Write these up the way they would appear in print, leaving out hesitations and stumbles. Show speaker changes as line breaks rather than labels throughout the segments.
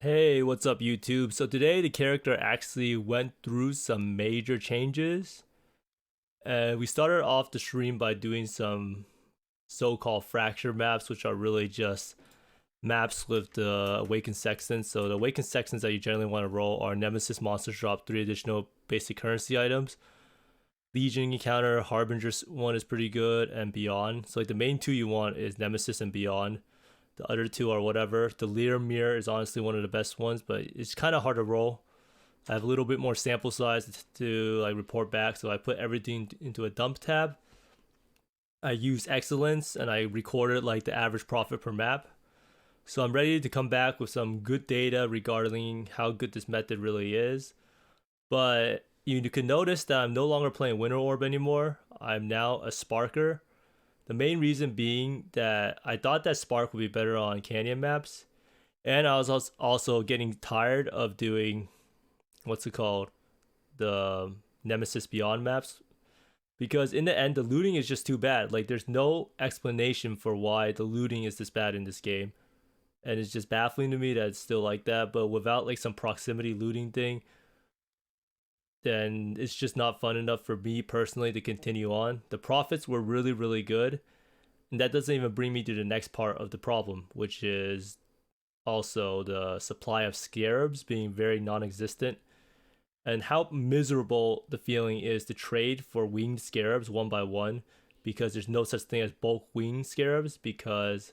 Hey, what's up, YouTube? So today the character actually went through some major changes. And we started off the stream by doing some so-called fracture maps, which are really just maps with the Awakened Sextons. So the Awakened Sextons that you generally want to roll are Nemesis monsters drop 3 additional basic currency items. Legion encounter, Harbinger's one is pretty good, and Beyond. So like the main two you want is Nemesis and Beyond. The other two are whatever. Delirium mirror is honestly one of the best ones, but it's kind of hard to roll. I have a little bit more sample size to like report back, so I put everything into a dump tab. I use Exilence and I recorded like the average profit per map. So I'm ready to come back with some good data regarding how good this method really is. But you can notice that I'm no longer playing Winter Orb anymore. I'm now a Sparker. The main reason being that I thought that Spark would be better on Canyon maps. And I was also getting tired of doing, what's it called? The Nemesis Beyond maps. Because in the end, the looting is just too bad. Like, there's no explanation for why the looting is this bad in this game. And it's just baffling to me that it's still like that. But without like some proximity looting thing, then it's just not fun enough for me personally to continue on. The profits were really, really good. And that doesn't even bring me to the next part of the problem, which is also the supply of scarabs being very non existent. And how miserable the feeling is to trade for winged scarabs one by one, because there's no such thing as bulk winged scarabs, because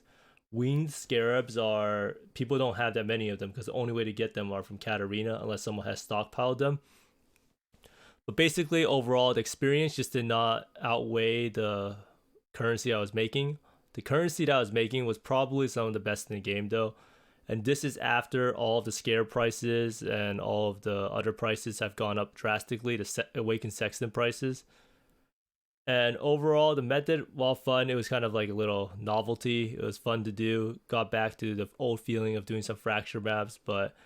winged scarabs are, people don't have that many of them because the only way to get them are from Katarina unless someone has stockpiled them. But basically, overall, the experience just did not outweigh the currency I was making. The currency that I was making was probably some of the best in the game, though. And this is after all of the scare prices and all of the other prices have gone up drastically, the Awakened Sexton prices. And overall, the method, while fun, it was kind of like a little novelty. It was fun to do. Got back to the old feeling of doing some fracture maps, but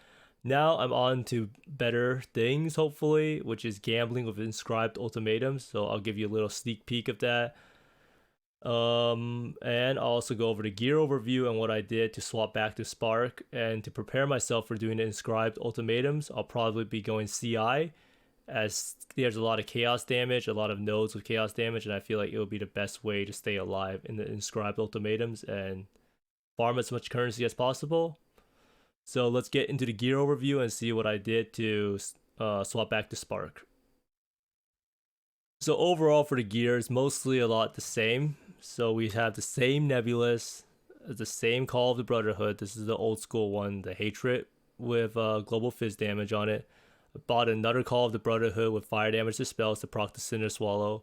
now I'm on to better things, hopefully, which is gambling with inscribed ultimatums. So I'll give you a little sneak peek of that. And I'll also go over the gear overview and what I did to swap back to Spark. And to prepare myself for doing the inscribed ultimatums, I'll probably be going CI, as there's a lot of chaos damage, a lot of nodes with chaos damage, and I feel like it would be the best way to stay alive in the inscribed ultimatums and farm as much currency as possible. So let's get into the gear overview and see what I did to swap back to Spark. So overall for the gears, mostly a lot the same. So we have the same Nebulous, the same Call of the Brotherhood. This is the old school one, the Hatred with global fizz damage on it. I bought another Call of the Brotherhood with fire damage to spells to proc the Cinder Swallow.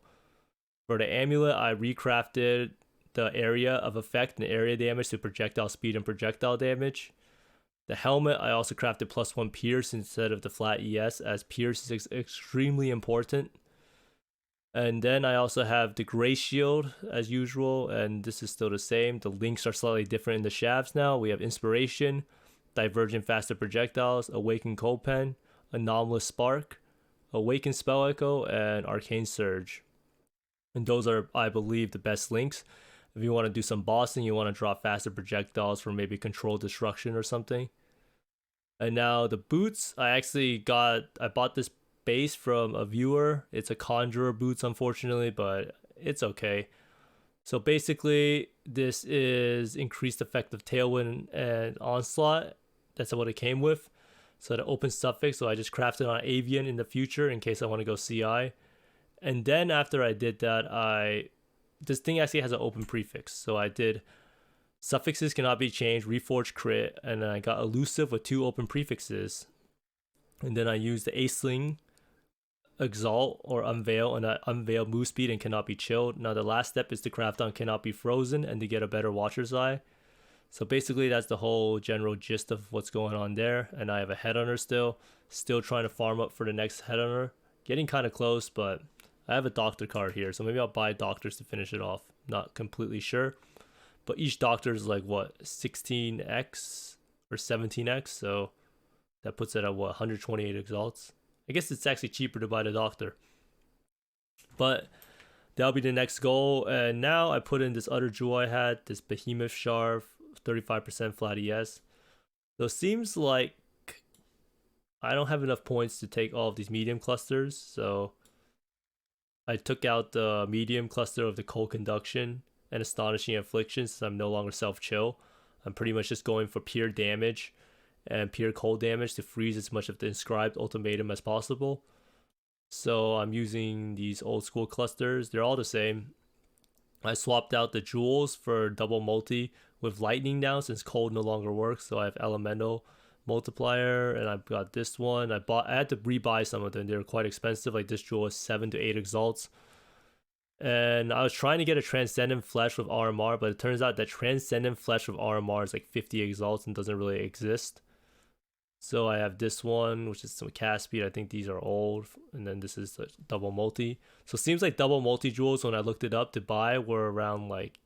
For the amulet, I recrafted the area of effect and area damage to projectile speed and projectile damage. The helmet, I also crafted +1 Pierce instead of the flat ES, as Pierce is extremely important. And then I also have the Gray Shield as usual, and this is still the same. The links are slightly different in the shafts now. We have Inspiration, Divergent Faster Projectiles, Awakened Cold Pen, Anomalous Spark, Awakened Spell Echo, and Arcane Surge. And those are, I believe, the best links. If you want to do some bossing, you want to drop faster projectiles for maybe Controlled Destruction or something. And now the boots, I bought this base from a viewer. It's a Conjurer boots, unfortunately, but it's okay. So basically, this is increased effective Tailwind and Onslaught. That's what it came with. So the open suffix, so I just crafted on Avian in the future in case I want to go CI. And then after I did that, this thing actually has an open prefix. So I did suffixes cannot be changed, reforged crit, and then I got elusive with 2 open prefixes. And then I used the Aceling, Exalt, or Unveil, and I unveil move speed and cannot be chilled. Now the last step is to craft on cannot be frozen and to get a better Watcher's Eye. So basically that's the whole general gist of what's going on there. And I have a Headhunter still trying to farm up for the next Headhunter. Getting kind of close, but I have a Doctor card here, so maybe I'll buy Doctors to finish it off. Not completely sure. But each Doctor is like, what, 16x or 17x? So that puts it at, what, 128 Exalts? I guess it's actually cheaper to buy the Doctor. But that'll be the next goal. And now I put in this other jewel I had, this Behemoth Shard, 35% flat ES. So it seems like I don't have enough points to take all of these medium clusters, so I took out the medium cluster of the Cold Conduction and Astonishing Affliction since I'm no longer self-chill. I'm pretty much just going for pure damage and pure cold damage to freeze as much of the Inscribed Ultimatum as possible. So I'm using these old school clusters. They're all the same. I swapped out the jewels for double multi with lightning now since cold no longer works. So I have elemental multiplier, and I've got this one. I had to rebuy some of them. They were quite expensive. Like this jewel is 7 to 8 exalts. And I was trying to get a Transcendent Flesh with RMR, but it turns out that Transcendent Flesh with RMR is like 50 exalts and doesn't really exist. So I have this one, which is some cast speed. I think these are old. And then this is the double multi. So it seems like double multi jewels, when I looked it up to buy, were around like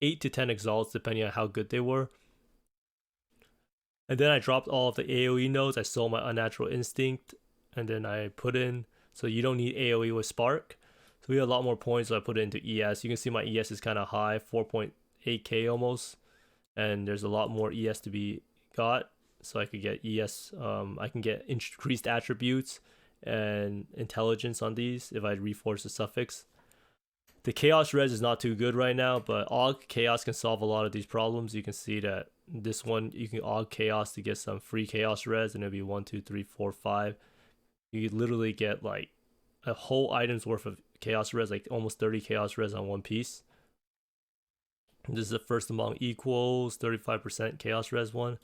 8 to 10 exalts, depending on how good they were. And then I dropped all of the AoE nodes. I sold my Unnatural Instinct. And then I put in, so you don't need AoE with Spark. So we have a lot more points, so I put it into ES. You can see my ES is kind of high, 4.8k almost. And there's a lot more ES to be got. So I could get ES, I can get increased attributes and intelligence on these if I reforce the suffix. The Chaos Res is not too good right now, but Aug Chaos can solve a lot of these problems. You can see that this one, you can Aug Chaos to get some free Chaos Res, and it'll be 1, 2, 3, 4, 5. You could literally get like a whole item's worth of Chaos Res, like almost 30 Chaos Res on one piece. This is the first among equals, 35% Chaos Res one.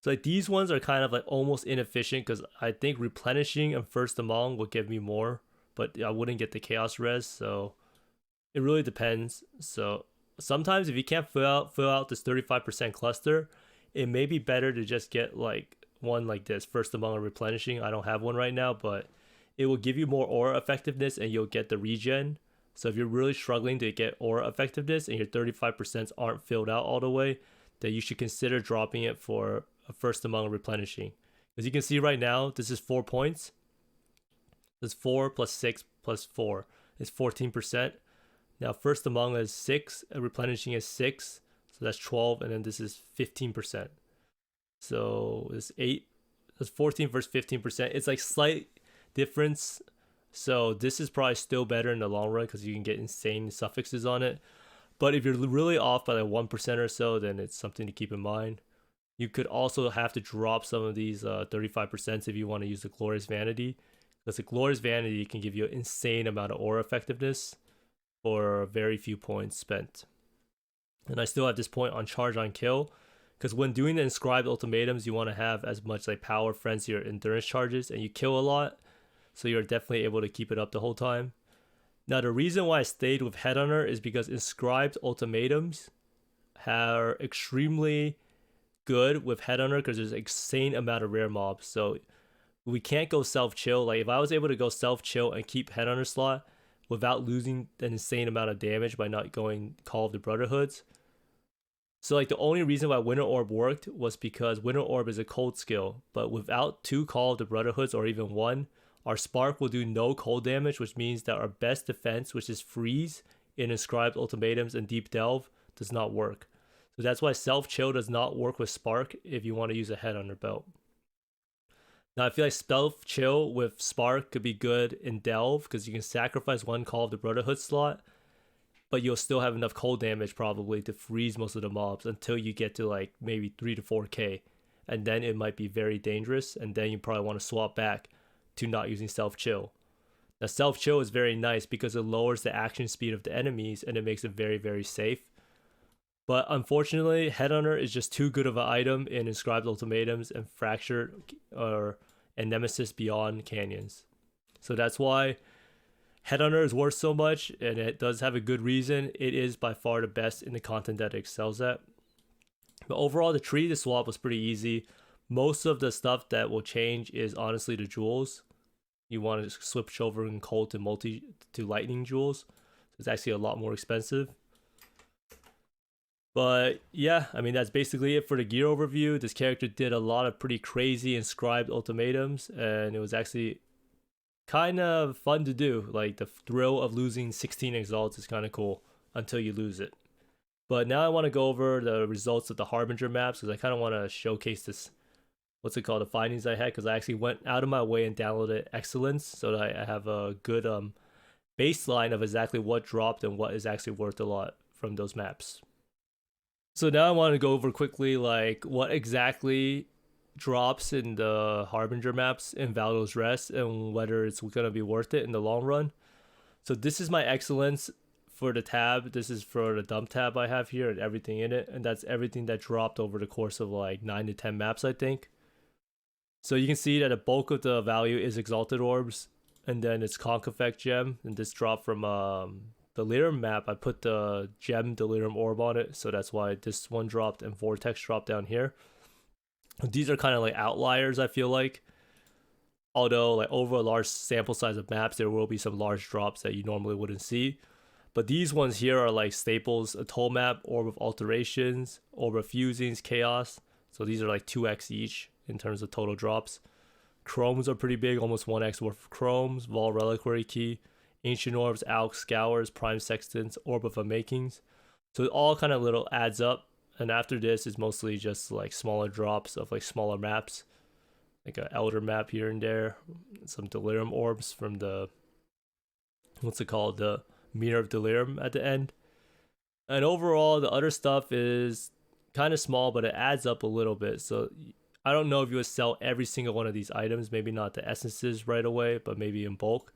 So like these ones are kind of like almost inefficient because I think replenishing and first among will give me more, but I wouldn't get the Chaos Res, so it really depends. So sometimes if you can't fill out this 35% cluster, it may be better to just get like one like this, first among and replenishing. I don't have one right now, but it will give you more aura effectiveness and you'll get the regen. So if you're really struggling to get aura effectiveness and your 35% aren't filled out all the way, then you should consider dropping it for a first among replenishing. As you can see right now, this is 4 points. This 4 plus 6 plus 4 is 14%. Now first among is 6, and replenishing is 6, so that's 12, and then this is 15%. So it's 8, that's 14 versus 15%. It's like slight difference. So this is probably still better in the long run because you can get insane suffixes on it. But if you're really off by like 1% or so, then it's something to keep in mind. You could also have to drop some of these 35% if you want to use the Glorious Vanity, because the Glorious Vanity can give you an insane amount of aura effectiveness for very few points spent. And I still have this point on Charge on Kill, because when doing the Inscribed Ultimatums, you want to have as much like power, frenzy, or endurance charges, and you kill a lot, so you're definitely able to keep it up the whole time. Now the reason why I stayed with Headhunter is because Inscribed Ultimatums are extremely good with Headhunter because there's an insane amount of rare mobs. So we can't go self-chill. Like if I was able to go self-chill and keep Headhunter slot without losing an insane amount of damage by not going Call of the Brotherhoods. So like the only reason why Winter Orb worked was because Winter Orb is a cold skill, but without 2 Call of the Brotherhoods or even 1, our Spark will do no cold damage, which means that our best defense, which is Freeze in Inscribed Ultimatums and Deep Delve, does not work. So that's why self-chill does not work with Spark if you want to use a Headhunter belt. Now I feel like self-chill with Spark could be good in Delve because you can sacrifice 1 Call of the Brotherhood slot, but you'll still have enough cold damage probably to freeze most of the mobs until you get to like maybe 3 to 4k. And then it might be very dangerous, and then you probably want to swap back to not using self-chill. Now self-chill is very nice because it lowers the action speed of the enemies and it makes it very, very safe. But unfortunately, Headhunter is just too good of an item in Inscribed Ultimatums and Fractured and Nemesis Beyond Canyons. So that's why Headhunter is worth so much, and it does have a good reason. It is by far the best in the content that it excels at. But overall, the tree to swap was pretty easy. Most of the stuff that will change is honestly the jewels. You want to switch over in cold to lightning jewels. So it's actually a lot more expensive. But yeah, I mean, that's basically it for the gear overview. This character did a lot of pretty crazy Inscribed Ultimatums, and it was actually kind of fun to do. Like the thrill of losing 16 exalts is kind of cool until you lose it. But now I want to go over the results of the Harbinger maps because I kind of want to showcase this what's it called, the findings I had, because I actually went out of my way and downloaded Exilence so that I have a good baseline of exactly what dropped and what is actually worth a lot from those maps. So now I want to go over quickly like what exactly drops in the Harbinger maps in Valdo's Rest and whether it's gonna be worth it in the long run. So this is my Excellence for the tab. This is for the dump tab I have here and everything in it, and that's everything that dropped over the course of like 9 to 10 maps, I think. So you can see that the bulk of the value is Exalted Orbs, and then it's Conch Effect Gem, and this dropped from Delirium map. I put the Gem Delirium Orb on it, so that's why this one dropped, and Vortex dropped down here. These are kind of like outliers, I feel like. Although like over a large sample size of maps, there will be some large drops that you normally wouldn't see. But these ones here are like staples: Atoll map, Orb of Alterations, Orb of Fusings, Chaos. So these are like 2x each in terms of total drops. Chromes are pretty big, almost 1x worth of Chromes, Vol Reliquary Key, Ancient Orbs, Alch, Scours, Prime Sextants, Orb of Unmakings. So it all kind of little adds up. And after this is mostly just like smaller drops of like smaller maps, like an Elder map here and there, some Delirium Orbs from the, what's it called, the Mirror of Delirium at the end. And overall, the other stuff is kind of small, but it adds up a little bit. So I don't know if you would sell every single one of these items, maybe not the essences right away, but maybe in bulk.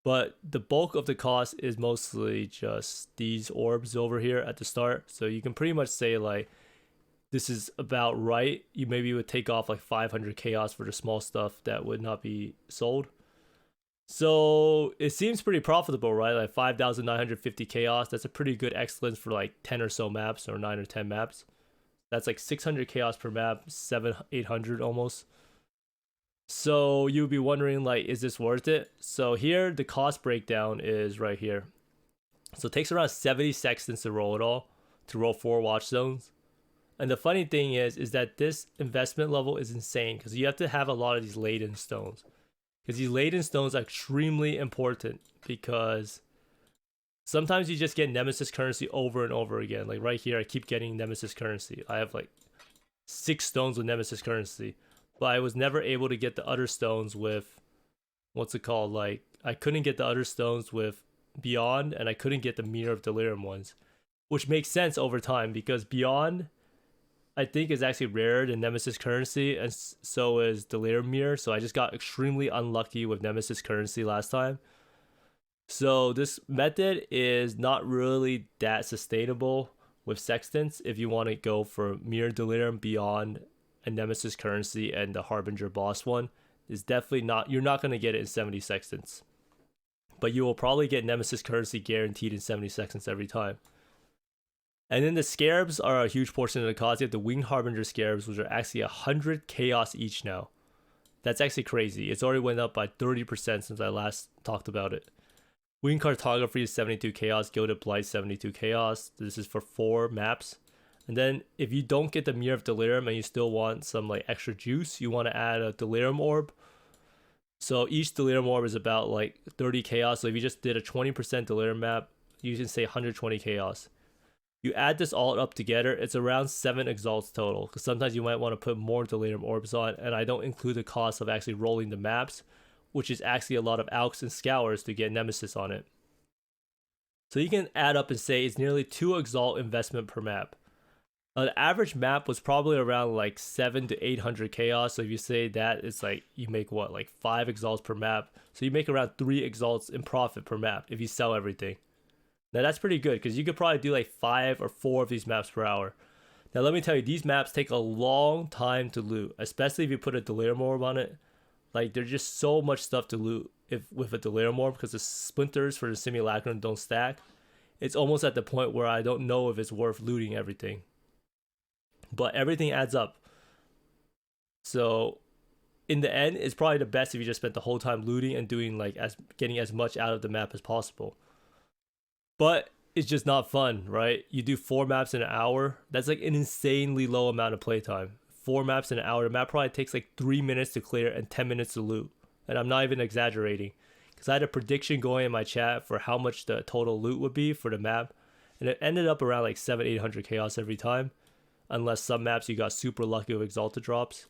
But the bulk of the cost is mostly just these orbs over here at the start. So you can pretty much say like, this is about right. You maybe would take off like 500 chaos for the small stuff that would not be sold. So it seems pretty profitable, right? Like 5,950 chaos. That's a pretty good excellence for like 10 or so maps, or 9 or 10 maps. That's like 600 chaos per map, 800 almost. So you'd be wondering like, is this worth it? So here the cost breakdown is right here. So it takes around 70 sextants to roll it all, to roll 4 watch zones. And the funny thing is that this investment level is insane because you have to have a lot of these laden stones. Because these laden stones are extremely important, because sometimes you just get Nemesis currency over and over again. Like right here, I keep getting Nemesis currency. I have like 6 stones with Nemesis currency. But I was never able to get the other stones with, what's it called? Like, I couldn't get the other stones with Beyond, and I couldn't get the Mirror of Delirium ones. Which makes sense over time, because Beyond, I think, is actually rarer than Nemesis currency, and so is Delirium Mirror. So I just got extremely unlucky with Nemesis currency last time. So this method is not really that sustainable with Sextants if you want to go for Mirror Delirium, Beyond, and Nemesis currency, and the Harbinger boss one. Is definitely not, you're not going to get it in 70 sextants, but you will probably get Nemesis currency guaranteed in 70 sextants every time. And then the scarabs are a huge portion of the cost. You have the Winged Harbinger scarabs, which are actually 100 chaos each now. That's actually crazy. It's already went up by 30% since I last talked about it. Winged Cartography is 72 chaos, Gilded Blight 72 chaos. This is for 4 maps. And then if you don't get the Mirror of Delirium and you still want some like extra juice, you want to add a Delirium Orb. So each Delirium Orb is about like 30 chaos. So if you just did a 20% Delirium map, you can say 120 chaos. You add this all up together, it's around 7 Exalts total. Because sometimes you might want to put more Delirium Orbs on, and I don't include the cost of actually rolling the maps, which is actually a lot of Alks and Scours to get Nemesis on it. So you can add up and say it's nearly 2 Exalt investment per map. The average map was probably around like 7 to 800 chaos. So if you say that, it's like you make what, like 5 Exalts per map. So you make around 3 Exalts in profit per map if you sell everything. Now that's pretty good, because you could probably do like 5 or 4 of these maps per hour. Now let me tell you, these maps take a long time to loot, especially if you put a Delirium Orb on it. Like there's just so much stuff to loot with a Delirium Orb, because the splinters for the Simulacrum don't stack. It's almost at the point where I don't know if it's worth looting everything. But everything adds up. So in the end, it's probably the best if you just spent the whole time looting and doing like getting as much out of the map as possible. But it's just not fun, right? You do 4 maps in an hour. That's like an insanely low amount of playtime. 4 maps in an hour. The map probably takes like 3 minutes to clear and 10 minutes to loot. And I'm not even exaggerating, because I had a prediction going in my chat for how much the total loot would be for the map, and it ended up around like 800 chaos every time. Unless some maps you got super lucky with Exalted drops.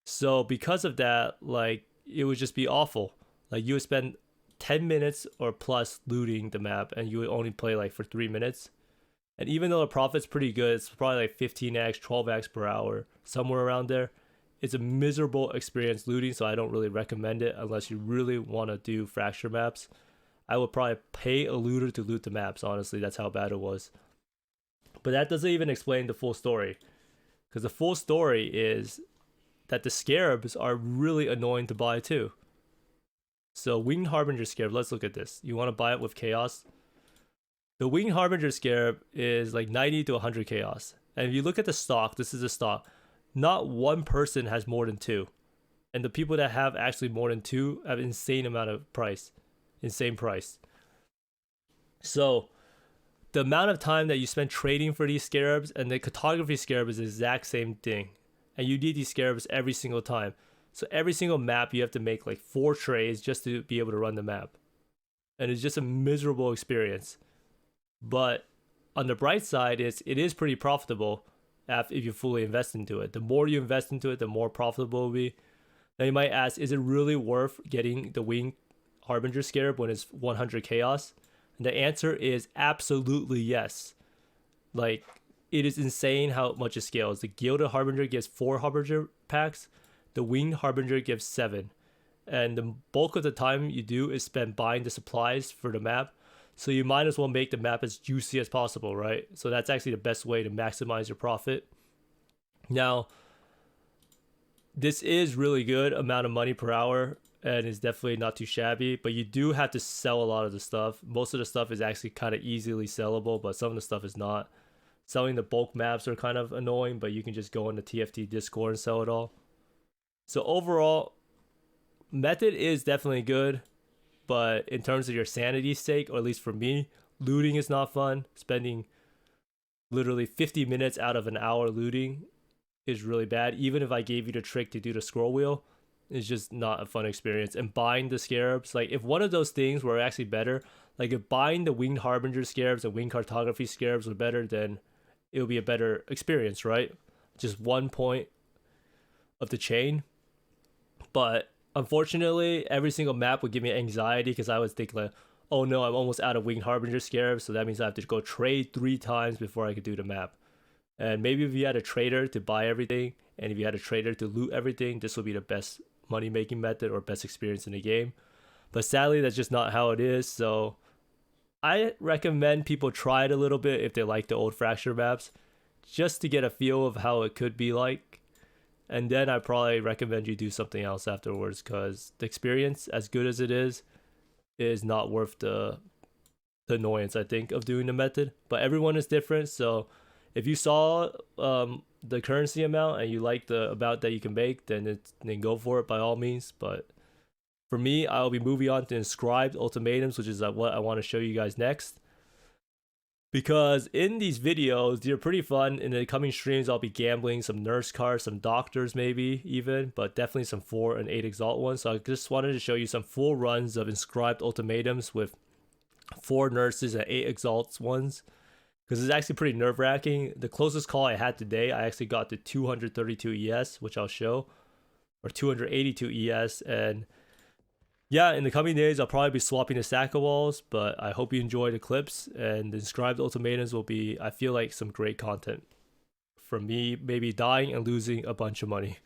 So because of that, like it would just be awful. Like you would spend 10 minutes or plus looting the map and you would only play like for 3 minutes. And even though the profit's pretty good, it's probably like 15x, 12x per hour, somewhere around there. It's a miserable experience looting, so I don't really recommend it unless you really want to do fracture maps. I would probably pay a looter to loot the maps, honestly. That's how bad it was. But that doesn't even explain the full story. Because the full story is that the scarabs are really annoying to buy too. So Winged Harbinger Scarab, let's look at this. You want to buy it with Chaos? The Winged Harbinger Scarab is like 90 to 100 Chaos. And if you look at the stock, this is a stock. Not one person has more than 2. And the people that have actually more than 2 have insane amount of price. Insane price. So the amount of time that you spend trading for these scarabs and the cartography scarab is the exact same thing. And you need these scarabs every single time. So every single map you have to make like 4 trades just to be able to run the map. And it's just a miserable experience. But on the bright side, it is pretty profitable if you fully invest into it. The more you invest into it, the more profitable it will be. Now you might ask, is it really worth getting the Winged Harbinger Scarab when it's 100 Chaos? And the answer is absolutely yes. Like, it is insane how much it scales. The Gilded Harbinger gives 4 Harbinger packs. The Winged Harbinger gives 7. And the bulk of the time you do is spent buying the supplies for the map. So you might as well make the map as juicy as possible, right? So that's actually the best way to maximize your profit. Now, this is really good amount of money per hour and is definitely not too shabby, but you do have to sell a lot of the stuff. Most of the stuff is actually kind of easily sellable, but some of the stuff is not. Selling the bulk maps are kind of annoying, but you can just go into TFT Discord and sell it all. So overall, method is definitely good, but in terms of your sanity's sake, or at least for me, looting is not fun. Spending literally 50 minutes out of an hour looting is really bad. Even if I gave you the trick to do the scroll wheel, it's just not a fun experience. And buying the scarabs, like if one of those things were actually better, like if buying the Winged Harbinger scarabs and Winged Cartography scarabs were better, then it would be a better experience, right? Just one point of the chain. But unfortunately, every single map would give me anxiety because I was thinking like, oh no, I'm almost out of Winged Harbinger scarabs, so that means I have to go trade 3 times before I could do the map. And maybe if you had a trader to buy everything, and if you had a trader to loot everything, this would be the best money-making method or best experience in the game. But sadly, that's just not how it is, so I recommend people try it a little bit if they like the old Fracture maps, just to get a feel of how it could be like. And then I probably recommend you do something else afterwards, because the experience, as good as it is not worth the annoyance, I think, of doing the method. But everyone is different, so if you saw the currency amount and you like the amount that you can make, then go for it by all means. But for me, I'll be moving on to Inscribed Ultimatums, which is what I want to show you guys next. Because in these videos, they're pretty fun. In the coming streams, I'll be gambling some nurse cards, some doctors maybe even, but definitely some 4 and 8 Exalt ones. So I just wanted to show you some full runs of Inscribed Ultimatums with 4 nurses and 8 Exalts ones. Because it's actually pretty nerve-wracking. The closest call I had today, I actually got to 232 ES, which I'll show, or 282 ES. And yeah, in the coming days, I'll probably be swapping the stack of walls, but I hope you enjoy the clips, and the Inscribed Ultimatums will be, I feel like, some great content from me maybe dying and losing a bunch of money.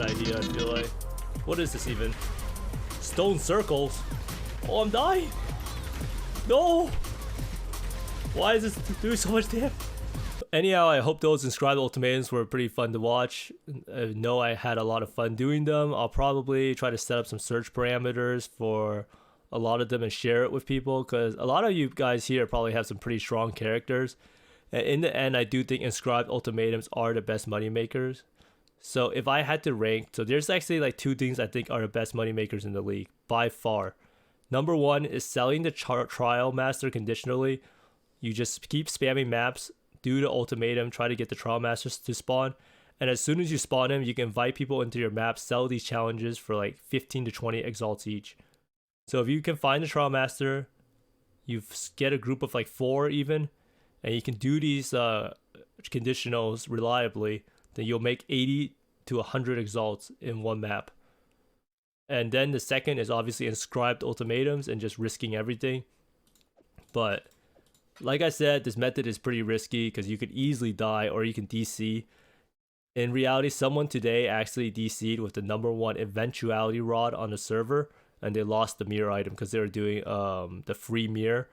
idea, I feel like. What is this even? Stone circles? Oh, I'm dying! No! Why is this doing so much damage? Anyhow, I hope those Inscribed Ultimatums were pretty fun to watch. I know I had a lot of fun doing them. I'll probably try to set up some search parameters for a lot of them and share it with people, because a lot of you guys here probably have some pretty strong characters. And in the end, I do think Inscribed Ultimatums are the best money makers. So if I had to rank, so there's actually like 2 things I think are the best money makers in the league by far. Number 1 is selling the Trial Master conditionally. You just keep spamming maps, do the ultimatum, try to get the Trial Masters to spawn. And as soon as you spawn him, you can invite people into your map, sell these challenges for like 15 to 20 exalts each. So if you can find the Trial Master, you get a group of like 4 even, and you can do these conditionals reliably, then you'll make 80 to 100 exalts in one map. And then the second is obviously Inscribed Ultimatums and just risking everything. But like I said, this method is pretty risky because you could easily die or you can DC. In reality, someone today actually DC'd with the number 1 eventuality rod on the server, and they lost the mirror item because they were doing the free mirror.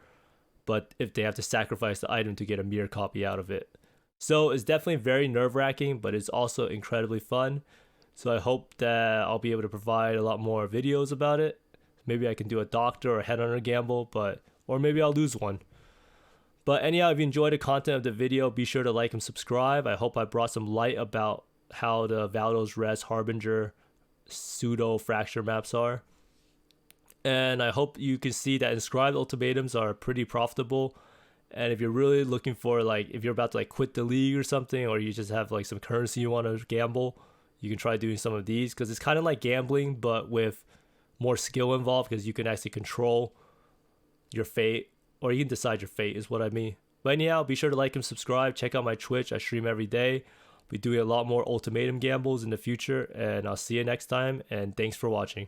But if they have to sacrifice the item to get a mirror copy out of it. So it's definitely very nerve-wracking, but it's also incredibly fun. So I hope that I'll be able to provide a lot more videos about it. Maybe I can do a doctor or a Headhunter gamble, or maybe I'll lose one. But anyhow, if you enjoyed the content of the video, be sure to like and subscribe. I hope I brought some light about how the Valdo's Res Harbinger pseudo fracture maps are. And I hope you can see that Inscribed Ultimatums are pretty profitable. And if you're really looking for, like, if you're about to like quit the league or something, or you just have like some currency you want to gamble, you can try doing some of these, because it's kind of like gambling but with more skill involved, because you can actually control your fate, or you can decide your fate is what I mean. But anyhow, be sure to like and subscribe. Check out my Twitch. I stream every day. I'll be doing a lot more ultimatum gambles in the future, and I'll see you next time, and thanks for watching.